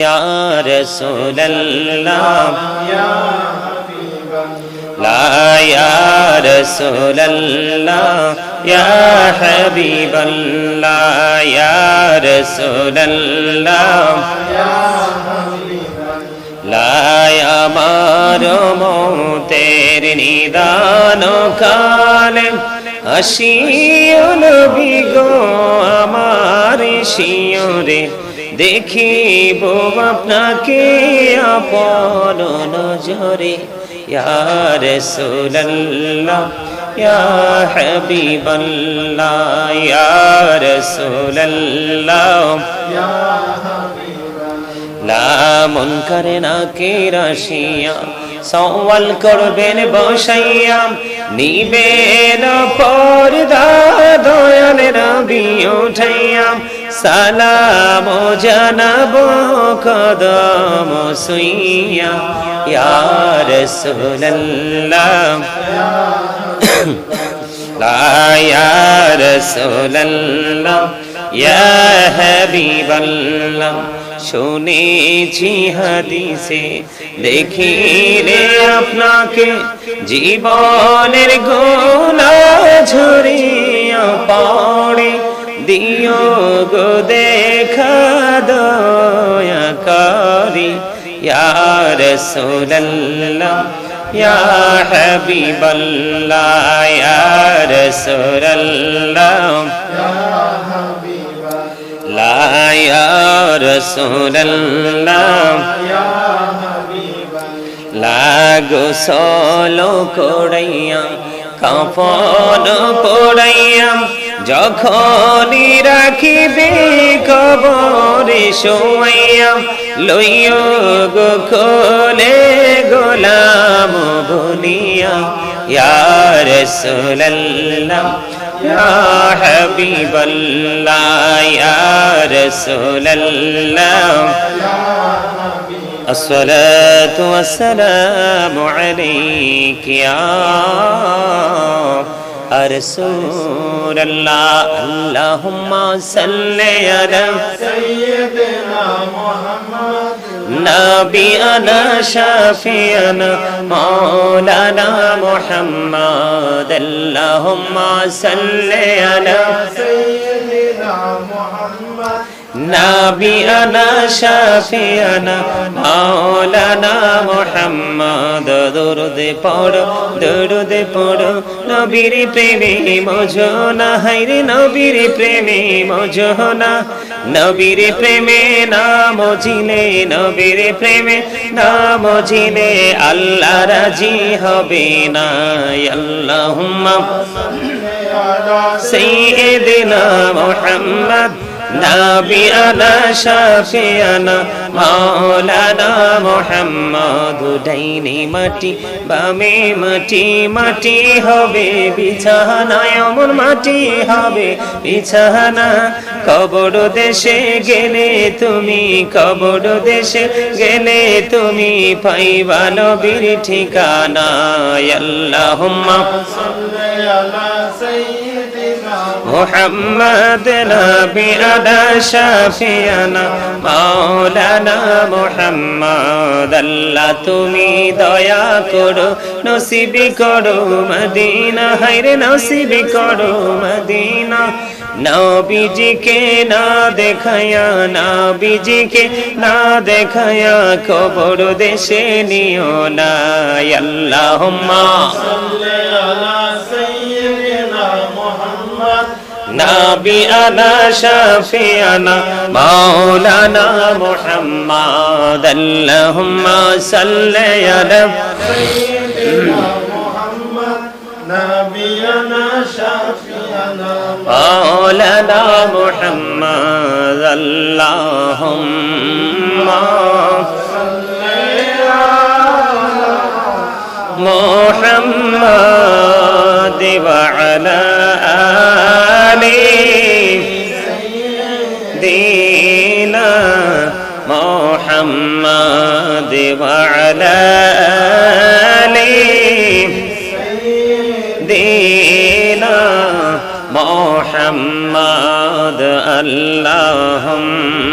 Ya Rasulallah, La Ya Rasulallah, Ya Habiballah, Ya Rasulallah, La আমার মৌতের নিদান কালে আসিও নবী গো আমার শিয়রে দেখিব আপনাকে আপন নজরে ইয়া রাসূলুল্লাহ ইয়া হাবিবাল্লাহ ইয়া রাসূলুল্লাহ ইয়া হাবিবাল্লাহ মন করে না কে রাশিয়া সওয়াল করবেন বসাইয়া নিবেন পর্দা দয়াল নবী উঠাইয়া সালাম জানাবো কদম সুইয়া ইয়া রাসূলুল্লাহ লা ইয়া রাসূলুল্লাহ ইয়া হাবিবাল্লাহ শুনেছি হাদিসে দেখিলে আপনাকে জীবনের গুনাহ ঝরিয়া পড়ে দিও গো দেখা দয়া করি ইয়া রাসূলুল্লাহ ইয়া হাবিবাল্লাহ ইয়া রাসূলুল্লাহ লা ইয়া রাসূলুল্লাহ লাগো সলো করাইয়া কাফন পড়াইয়া যখনই রাখিবে কবরে শোয়াইয়া লইও গো কোলে গোলাম বনিয়া ইয়া রাসূলুল্লাহ ইয়া হাবিবাল্লাহ ইয়া রাসূলুল্লাহ আসসালাতু ওয়াসসালামু আলাইকা ইয়া রাসূলুল্লাহ আল্লাহুম্মা সাল্লি আলা সাইয়্যিদিনা মুহাম্মদ নাবিয়ানা শাফিয়ানা মাওলানা মুহাম্মদ আল্লাহুম্মা সাল্লি আলা সাইয়্যিদিনা মুহাম্মদ নাবিয়ানা শাফিয়ানা মাওলানা মুহাম্মদ দরুদে পড়ো নবীর প্রেমে মজনা হায়রে নবীর প্রেমে মজনা নবীর প্রেমে নাম জিলে নবীর প্রেমে নাম জিলে আল্লাহ রাজি হবে না আল্লাহুম্মা সাইয়্যিদিনা মুহাম্মদ নাবিয়ানা শাফিয়ানা মাওলানা মুহাম্মদ ডাইনে মাটি বামে মাটি মাটি হবে বিছানা এমন মাটি হবে বিছানা কবর দেশে গেলে তুমি কবর দেশে গেলে তুমি পাইবা নবীর ঠিকানা আল্লাহুম্মা সাল্লি আলা সাইয়্যিদিনা মুহাম্মদ নাবিয়ানা শাফিয়ানা মাওলানা মুহাম্মদ আল্লাহ তুমি দয়া করো নসিব করো মদিনা হায়রে নসিব করো মদিনা নবীজিকে না দেখায়া নবীজিকে না দেখায়া কবর দেশে নিও না আল্লাহুম্মা সাল্লি আলা সাইয়্যিদিনা মুহাম্মদ নাবিয়ানা শাফিয়ানা মাওলানা মুহাম্মদ আল্লাহুম্মা সাল্লি আলা সাইয়্যিদিনা মুহাম্মদ নাবিয়ানা শাফিয়ানা মাওলানা মুহাম্মদ আল্লাহুম্মা সাল্লি আলা মুহাম্মদ ওয়া আলা دينا محمد وعلى آل دينا محمد اللهم